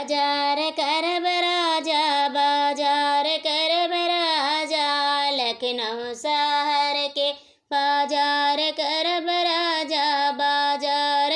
बाजार करब राजा, बाजार करब राजा, लखनऊ शहर के बाजार करब राजा, बाजार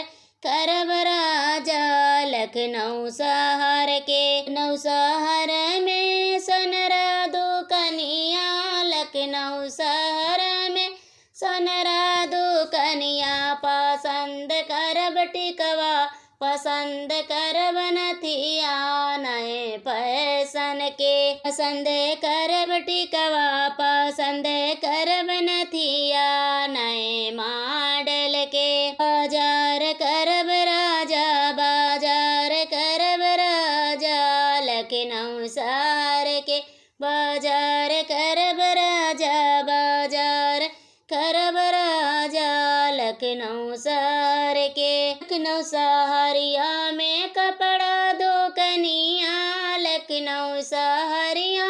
करब राजा, लखनऊ शहर के। लखनऊ शहर में सोनरा दुकनिया, लखनऊ शहर में सोनरा दुकनिया, पसंद करब टिकवा, पसंद करब नथिया, नए फैशन के। पसंद करब टिकवा, पसंद करब नथिया, नए मॉडल के। बाजार करब राजा, बाजार करब राजा, लखनऊ शहर के। बाजार करब राजा, बाजार करब राजा, लखनऊ शहर के। लखनऊ शहरिया में कपड़ा दुकनिया, लखनऊ शहरिया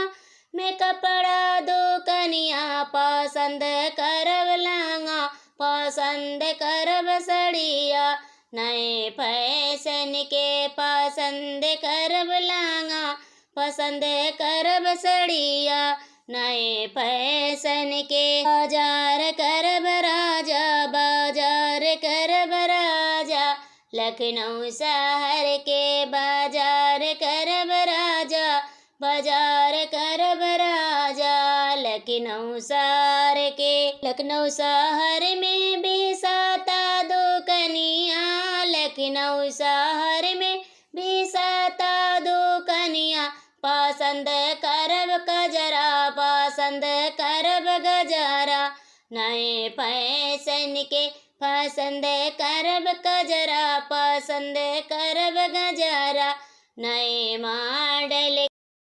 में कपड़ा दुकनिया, पसंद करब लहंगा, पसंद करब सड़िया, नए फैशन के। पसंद करब लहंगा, पसंद करब सड़िया, नए फैशन के। बाजार करब राजा, बाजार करब राजा, लखनऊ शहर के। बाजार करब राजा, बाजार करब राजा, लखनऊ शहर के। लखनऊ शहर में बिसाता दुकनिया, लखनऊ शहर में बिसाता दुकनिया, पसंद करब गजरा, पसंद करब गजरा, नए फैशन के। पसंद करब गजरा, पसंद करब गजरा, नए